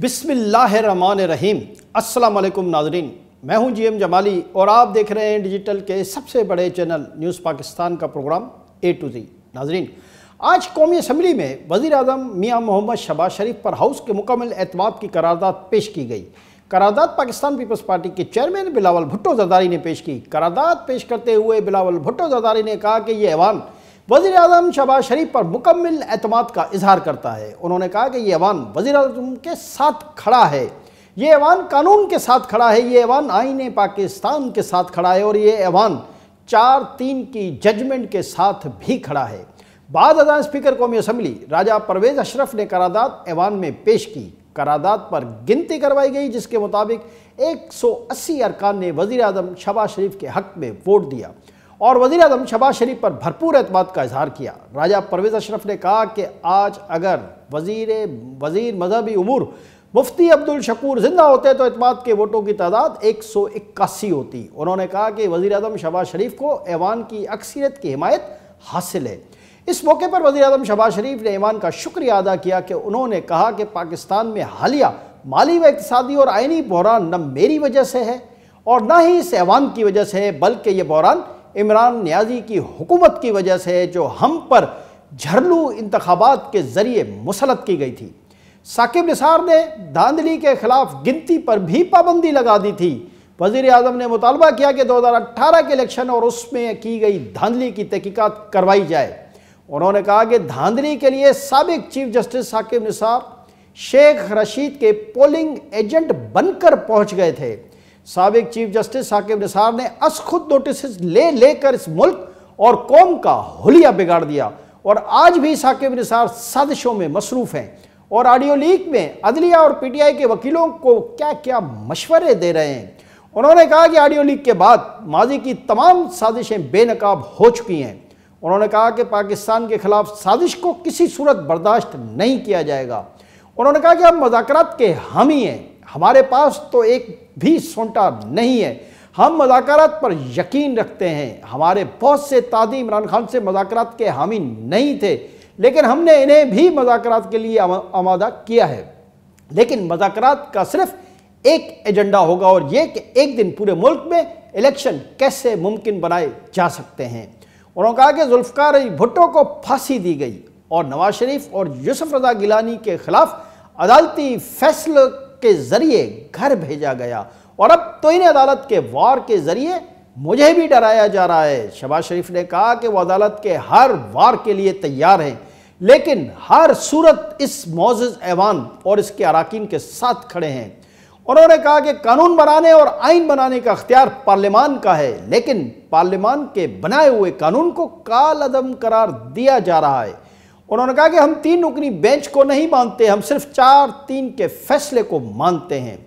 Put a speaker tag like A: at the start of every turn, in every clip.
A: बिस्मिल्लाहिर्रहमानिर्रहीम। अस्सलाम वालेकुम नाज़रीन, मैं हूं जीएम जमाली और आप देख रहे हैं डिजिटल के सबसे बड़े चैनल न्यूज़ पाकिस्तान का प्रोग्राम ए टू जी। नाज़रीन, आज कौमी असम्बली में वज़ीर आज़म मियां मोहम्मद शहबाज शरीफ पर हाउस के मुकम्मल एतमाद की करारदाद पेश की गई। करारदाद पाकिस्तान पीपल्स पार्टी के चेयरमैन बिलावल भुट्टो ज़रदारी ने पेश की। करारदाद पेश करते हुए बिलावल भुट्टो ज़रदारी ने कहा कि ये ऐवान वज़ीर आज़म शहबाज शरीफ पर मुकम्मल एतमाद का इजहार करता है। उन्होंने कहा कि ये ऐवान वज़ीर आज़म के साथ खड़ा है, ये ऐवान कानून के साथ खड़ा है, ये ऐवान आईने पाकिस्तान के साथ खड़ा है और ये ऐवान 4-3 की जजमेंट के साथ भी खड़ा है। बाद अज़ां स्पीकर कौमी असम्बली राजा परवेज़ अशरफ ने करारदाद ऐवान में पेश की। करारदाद पर गिनती करवाई गई जिसके मुताबिक 180 अरकान ने वज़ीर आज़म शहबाज शरीफ के हक़ में वोट दिया और वज़ीर आज़म शहबाज शरीफ पर भरपूर एतमाद का इजहार किया। राजा परवेज़ अशरफ ने कहा कि आज अगर वज़ीर मजहबी उमूर मुफ्ती अब्दुल शकूर जिंदा होते तो एतमाद के वोटों की तादाद 181 होती। उन्होंने कहा कि वज़ीर आज़म शहबाज शरीफ को ऐवान की अक्सरियत की हिमायत हासिल है। इस मौके पर वज़ीर आज़म शहबाज शरीफ ने ऐवान का शुक्रिया अदा किया कि उन्होंने कहा कि पाकिस्तान में हालिया माली व इक़्तिसादी और आइनी बहरान न मेरी वजह से है और न ही इस ऐवान की वजह से है, बल्कि ये बहरान इमरान नियाज़ी की हुकूमत की वजह से है जो हम पर झरलू इंतखाबात के ज़रिए मुसलत की गई थी। साकिब निसार ने धांधली के खिलाफ गिनती पर भी पाबंदी लगा दी थी। वज़ीर आज़म ने मुतालबा किया कि 2018 के इलेक्शन और उसमें की गई धांधली की तहकीकात करवाई जाए। उन्होंने कहा कि धांधली के लिए साबिक चीफ जस्टिस साकिब निसार शेख रशीद के पोलिंग एजेंट बनकर पहुंच गए थे। साबिक चीफ जस्टिस साकिब निसार ने खुद नोटिस लेकर इस मुल्क और कौम का हुलिया बिगाड़ दिया और आज भी साकिब निसार साजिशों में मसरूफ़ हैं और ऑडियो लीक में अदलिया और पीटीआई के वकीलों को क्या क्या मशवरे दे रहे हैं। उन्होंने कहा कि ऑडियो लीक के बाद माजी की तमाम साजिशें बेनकाब हो चुकी हैं। उन्होंने कहा कि पाकिस्तान के खिलाफ साजिश को किसी सूरत बर्दाश्त नहीं किया जाएगा। उन्होंने कहा कि हम मज़ाकरात के हामी हैं, हमारे पास तो एक भी सोंटा नहीं है, हम मज़ाकरात पर यकीन रखते हैं। हमारे बहुत से तादी इमरान खान से मज़ाकरात के हामी नहीं थे, लेकिन हमने इन्हें भी मज़ाकरात के लिए आमादा किया है। लेकिन मज़ाकरात का सिर्फ एक एजेंडा होगा और ये कि एक दिन पूरे मुल्क में इलेक्शन कैसे मुमकिन बनाए जा सकते हैं। उन्होंने कहा कि जुल्फ़िकार अली भुट्टो को फांसी दी गई और नवाज शरीफ और यूसुफ रज़ा गिलानी के खिलाफ अदालती फैसले के जरिए घर भेजा गया और अब तो इन अदालत के वार के जरिए मुझे भी डराया जा रहा है। शहबाज शरीफ ने कहा कि वो अदालत के हर वार के लिए तैयार हैं, लेकिन हर सूरत इस मौजूद ऐवान और इसके अराकीन के साथ खड़े हैं। उन्होंने कहा कि कानून बनाने और आइन बनाने का अख्तियार पार्लियामान का है, लेकिन पार्लियामान के बनाए हुए कानून को कालअदम करार दिया जा रहा है। उन्होंने कहा कि हम 3 रुकनी बेंच को नहीं मानते, हम सिर्फ 4-3 के फैसले को मानते हैं।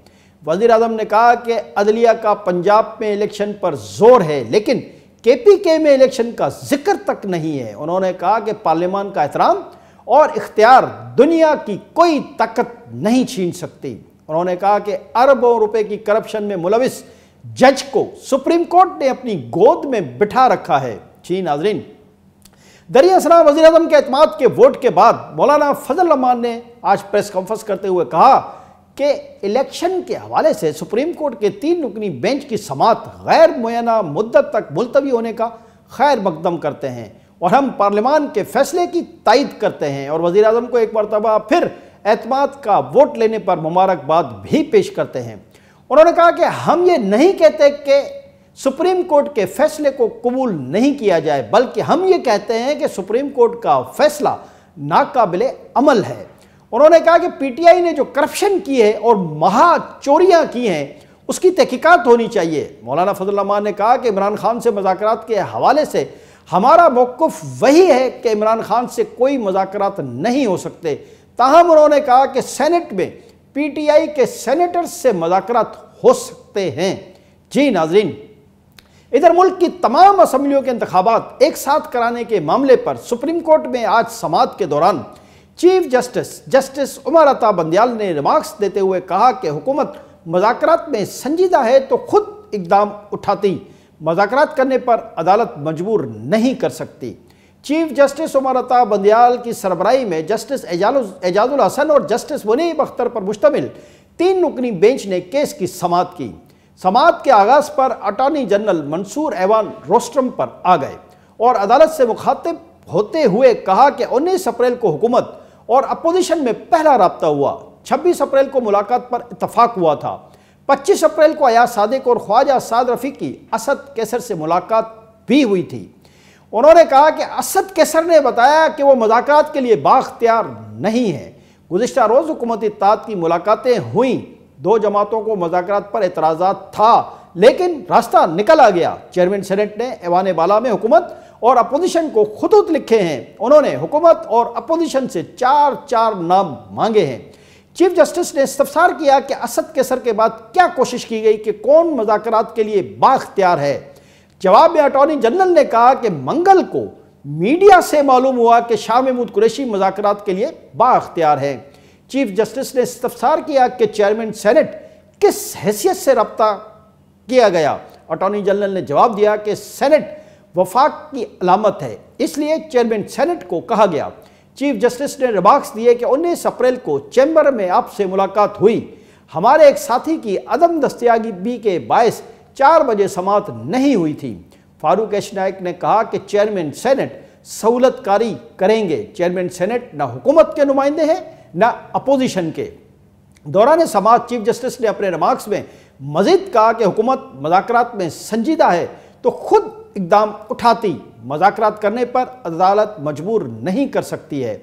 A: वज़ीर आज़म ने कहा कि अदलिया का पंजाब में इलेक्शन पर जोर है, लेकिन केपीके में इलेक्शन का जिक्र तक नहीं है। उन्होंने कहा कि पार्लियामान का एहतराम और इख्तियार दुनिया की कोई ताकत नहीं छीन सकती। उन्होंने कहा कि अरबों रुपए की करप्शन में मुलविस जज को सुप्रीम कोर्ट ने अपनी गोद में बिठा रखा है। जी नाज़रीन, दरियासरा वज़ीर आज़म के एतमाद के वोट के बाद मौलाना फजल रहमान ने आज प्रेस कॉन्फ्रेंस करते हुए कहा कि इलेक्शन के हवाले से सुप्रीम कोर्ट के 3 रुकनी बेंच की समाअत गैर मुय्यना मुद्दत तक मुलतवी होने का खैर मकदम करते हैं और हम पार्लियामान के फैसले की तायद करते हैं और वज़ीर आज़म को एक मरतबा फिर एतमाद का वोट लेने पर मुबारकबाद भी पेश करते हैं। उन्होंने कहा कि हम ये नहीं कहते कि सुप्रीम कोर्ट के फैसले को कबूल नहीं किया जाए, बल्कि हम ये कहते हैं कि सुप्रीम कोर्ट का फैसला नाकाबिले अमल है। उन्होंने कहा कि पीटीआई ने जो करप्शन की है और महा चोरियां की हैं उसकी तहकीकात होनी चाहिए। मौलाना फजल रहमान ने कहा कि इमरान खान से मज़ाकरात के हवाले से हमारा मौक़िफ़ वही है कि इमरान खान से कोई मज़ाकरात नहीं हो सकते। ताहम उन्होंने कहा कि सेनेट में पीटीआई के सेनेटर्स से मज़ाकरात हो सकते हैं। जी नाज़रीन, इधर मुल्क की तमाम असम्बलियों के इंतखाबात एक साथ कराने के मामले पर सुप्रीम कोर्ट में आज समाअत के दौरान चीफ जस्टिस उमर अता बंदियाल ने रिमार्क्स देते हुए कहा कि हुकूमत मज़ाकरात में संजीदा है तो खुद इकदाम उठाती, मज़ाकरात करने पर अदालत मजबूर नहीं कर सकती। चीफ जस्टिस उमर अता बंदियाल की सरबराही में जस्टिस एजाजुल हसन और जस्टिस मुनीब अख्तर पर मुश्तमिल 3 रुकनी बेंच ने केस की समाअत की। समाअत के आगाज पर अटॉर्नी जनरल मंसूर ऐवान रोस्ट्रम पर आ गए और अदालत से मुखातिब होते हुए कहा कि 19 अप्रैल को हुकूमत और अपोजिशन में पहला राब्ता हुआ। 26 अप्रैल को मुलाकात पर इत्तफाक हुआ था। 25 अप्रैल को अयाज सादिक और ख्वाजा साद रफीक की असद कैसर से मुलाकात भी हुई थी। उन्होंने कहा कि असद कैसर ने बताया कि वो मुज़ाकरात के लिए बाख्तियार नहीं है। गुज़िश्ता रोज़ हुकूमती इत्तेहाद की मुलाकातें हुई। 2 जमातों को मुज़ाकरात पर एतराज़ात था, लेकिन रास्ता निकल आ गया। चेयरमैन सेनेट ने ऐवान बाला में हुकूमत और अपोजिशन को खुतूत लिखे हैं। उन्होंने हुकूमत और अपोजिशन से 4 नाम मांगे हैं। चीफ जस्टिस ने इस्तफसार किया कि असद कैसर के बाद क्या कोशिश की गई कि कौन मुज़ाकरात के लिए बाख्तियार है। जवाब में अटॉर्नी जनरल ने कहा कि मंगल को मीडिया से मालूम हुआ कि शाह महमूद कुरैशी मुज़ाकरात के लिए बाख्तियार है। चीफ जस्टिस ने इस्तफसार किया कि चेयरमैन सेनेट किस हैसियत से रब्ता किया गया। अटॉर्नी जनरल ने जवाब दिया कि सेनेट वफाक की अलामत है, इसलिए चेयरमैन सेनेट को कहा गया। चीफ जस्टिस ने रिमार्क्स दिए कि 19 अप्रैल को चैम्बर में आपसे मुलाकात हुई। हमारे एक साथी की अदम दस्तयाबी के बायस 4 बजे समाअत नहीं हुई थी। फारूक एच नाइक ने कहा कि चेयरमैन सेनेट सहूलतकारी करेंगे। चेयरमैन सेनेट न हुकूमत के नुमाइंदे हैं न अपोजिशन के। दौरान समाअत चीफ जस्टिस ने अपने रिमार्क्स में मजीद कहा कि हुकूमत मुज़ाकरात में संजीदा है तो खुद इकदाम उठाती। मुज़ाकरात करने पर अदालत मजबूर नहीं कर सकती है।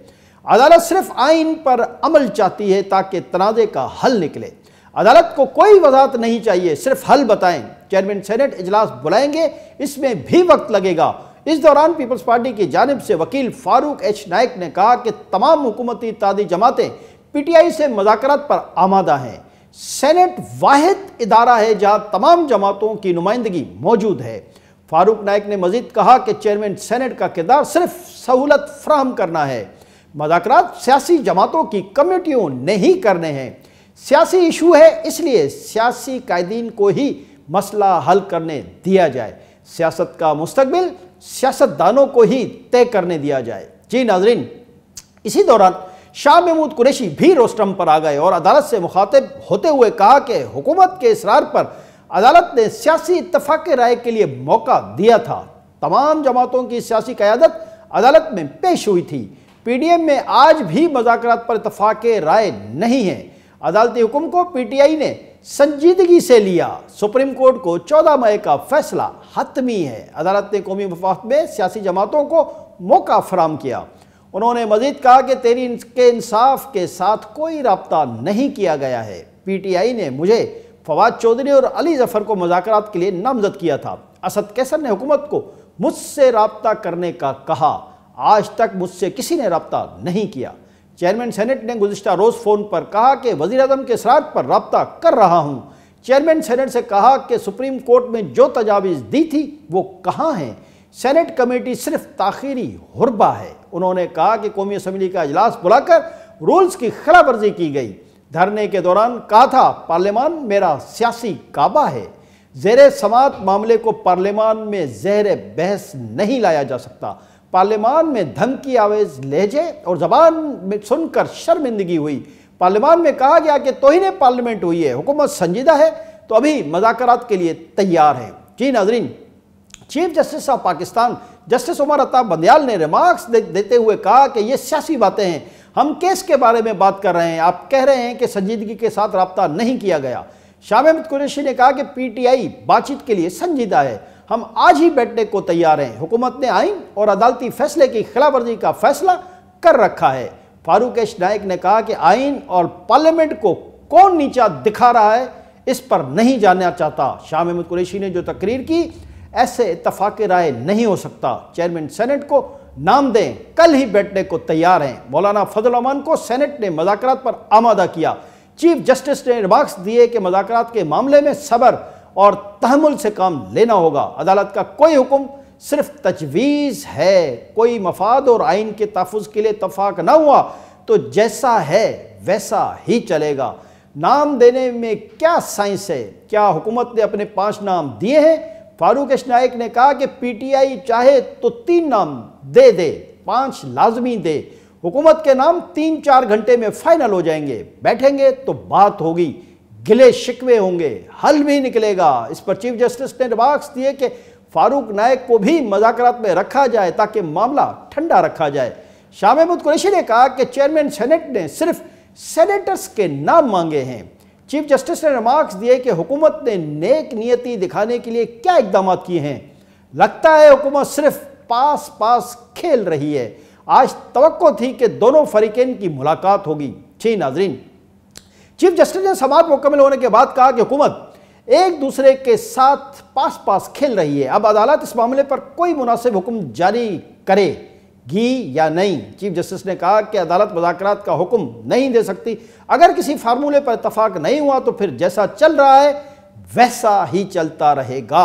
A: अदालत सिर्फ आइन पर अमल चाहती है ताकि तनाज़े का हल निकले। अदालत को कोई वजाहत नहीं चाहिए, सिर्फ हल बताएं। चेयरमैन सेनेट इजलास बुलाएंगे, इसमें भी वक्त लगेगा। इस दौरान पीपल्स पार्टी की जानिब से वकील फारूक एच नाइक ने कहा कि तमाम हुकूमती इत्तेहादी जमातें PTI से मुज़ाकरात पर आमादा हैं। सेनेट वाहिद इदारा है जहां तमाम जमातों की नुमाइंदगी मौजूद है। फारूक नाइक ने मजीद कहा कि चेयरमैन सेनेट का किरदार सिर्फ सहूलत फराहम करना है। मुज़ाकरात सियासी जमातों की कमेटियों ने ही करने हैं। सियासी इशू है, इसलिए सियासी कायदीन को ही मसला हल करने दिया जाए। सियासत का मुस्तकबिल सियासतदानों को ही तय करने दिया जाए। जी नाजरीन, इसी दौरान शाह महमूद कुरैशी भी रोस्ट्रम पर आ गए और अदालत से मुखातिब होते हुए कहा कि हुकूमत के इसरार पर अदालत ने सियासी इत्तफाक राय के लिए मौका दिया था। तमाम जमातों की सियासी क़यादत अदालत में पेश हुई थी। PDM में आज भी मुज़ाकरात पर इत्तफाक राय नहीं है। अदालती हुक्म को PTI ने संजीदगी से लिया। सुप्रीम कोर्ट को 14 मई का फैसला हतमी है। अदालत ने कौमी मफाद में सियासी जमातों को मौका फराहम किया। उन्होंने मजीद कहा कि तहरीक के इंसाफ के साथ कोई रब्ता नहीं किया गया है। PTI ने मुझे फवाद चौधरी और अली जफर को मुज़ाकरात के लिए नामजद किया था। असद कैसर ने हुकूमत को मुझसे रब्ता करने का कहा। आज तक मुझसे किसी ने रब्ता नहीं किया। चेयरमैन सेनेट ने गुज़िश्ता रोज़ फ़ोन पर कहा कि वज़ीर आज़म के इसरार पर रब्ता कर रहा हूँ। चेयरमैन सेनेट से कहा कि सुप्रीम कोर्ट में जो तजावीज़ दी थी वो कहाँ हैं। सेनेट कमेटी सिर्फ ताख़ीरी हुर्बा है। उन्होंने कहा कि कौमी असम्बली का इजलास बुलाकर रूल्स की खिलाफ वर्जी की गई। धरने के दौरान कहा था पार्लियामान मेरा सियासी काबा है। ज़ेर समाअत मामले को पार्लियामान में ज़हर बहस नहीं लाया जा सकता। पार्लियामान में धमकी आवेज लहजे और ज़बान में सुनकर शर्मिंदगी हुई। पार्लियामान में कहा गया कि तौहीन पार्लियामेंट हुई है। हुकूमत संजीदा है तो अभी मुज़ाकरात के लिए तैयार है। जी नाज़रीन, chief justice of Pakistan justice Umar Ata Bandial ने रिमार्क्स देते हुए कहा कि ये सियासी बातें हैं। हम केस के बारे में बात कर रहे हैं। आप कह रहे हैं कि संजीदगी के साथ रब्ता नहीं किया गया। शाह महमूद कुरैशी ने कहा कि PTI बातचीत के लिए संजीदा है। हम आज ही बैठने को तैयार हैं। हुकूमत ने आइन और अदालती फैसले की खिलाफवर्जी का फैसला कर रखा है। फारूक एच नाइक ने कहा कि आइन और पार्लियामेंट को कौन नीचा दिखा रहा है इस पर नहीं जानना चाहता। शाह महमूद कुरैशी ने जो तकरीर की ऐसे इत्तफाक राय नहीं हो सकता। चेयरमैन सेनेट को नाम दें, कल ही बैठने को तैयार हैं। मौलाना फजल रहमान को सेनेट ने मुज़ाकरात पर आमादा किया। चीफ जस्टिस ने रिमार्क्स दिए कि मुज़ाकरात के मामले में सब्र और तहम्मुल से काम लेना होगा। अदालत का कोई हुक्म सिर्फ तजवीज़ है। कोई मफाद और आइन के तहफ़्फ़ुज़ के लिए इत्तफाक ना हुआ तो जैसा है वैसा ही चलेगा। नाम देने में क्या साइंस है? क्या हुकूमत ने अपने 5 नाम दिए हैं? फारूक एस नाइक ने कहा कि पीटीआई चाहे तो 3 नाम दे दे, 5 लाजमी दे, हुकूमत के नाम 3-4 घंटे में फाइनल हो जाएंगे, बैठेंगे तो बात होगी, गिले शिकवे होंगे, हल भी निकलेगा। इस पर चीफ जस्टिस ने रिमार्क्स दिए कि फारूक नाइक को भी मुज़ाकरात में रखा जाए ताकि मामला ठंडा रखा जाए। शाह महमूद कुरैशी ने कहा कि चेयरमैन सेनेट ने सिर्फ सेनेटर्स के नाम मांगे हैं। चीफ जस्टिस ने रिमार्क्स दिए कि हुकूमत ने नेक नियति दिखाने के लिए क्या इकदाम किए हैं। लगता है हुकूमत सिर्फ पास पास खेल रही है। आज तवक्को थी कि दोनों फरीकैन की मुलाकात होगी। जी नाजरीन, चीफ जस्टिस ने समाअत मुकम्मल होने के बाद कहा कि हुकूमत एक दूसरे के साथ पास पास खेल रही है। अब अदालत इस मामले पर कोई मुनासिब हुक्म जारी करेगी या नहीं। चीफ जस्टिस ने कहा कि अदालत मुज़ाकरात का हुक्म नहीं दे सकती। अगर किसी फार्मूले पर इतफाक नहीं हुआ तो फिर जैसा चल रहा है वैसा ही चलता रहेगा।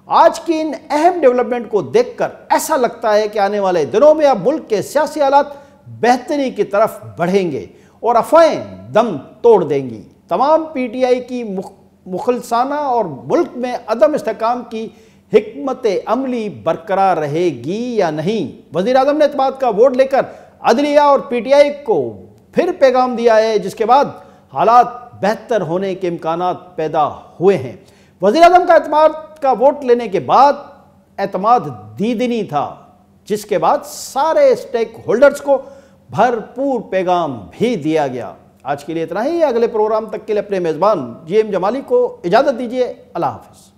A: आज की इन अहम डेवलपमेंट को देखकर ऐसा लगता है कि आने वाले दिनों में अब मुल्क के सियासी हालात बेहतरी की तरफ बढ़ेंगे और अफवाहें दम तोड़ देंगी। तमाम पीटीआई की मुखलसाना और मुल्क में अदम इस्तेहकाम की हिकमत अमली बरकरार रहेगी या नहीं। वज़ीर आज़म ने एतमाद का वोट लेकर अदलिया और पीटीआई को फिर पैगाम दिया है, जिसके बाद हालात बेहतर होने के इम्कानात पैदा हुए हैं। वज़ीर आज़म का एतमाद का वोट लेने के बाद एतमाद दीदनी था, जिसके बाद सारे स्टेक होल्डर्स को भरपूर पैगाम भी दिया गया। आज के लिए इतना ही। अगले प्रोग्राम तक के लिए अपने मेज़बान जीएम जमाली को इजाज़त दीजिए। अल्लाह हाफ़िज़।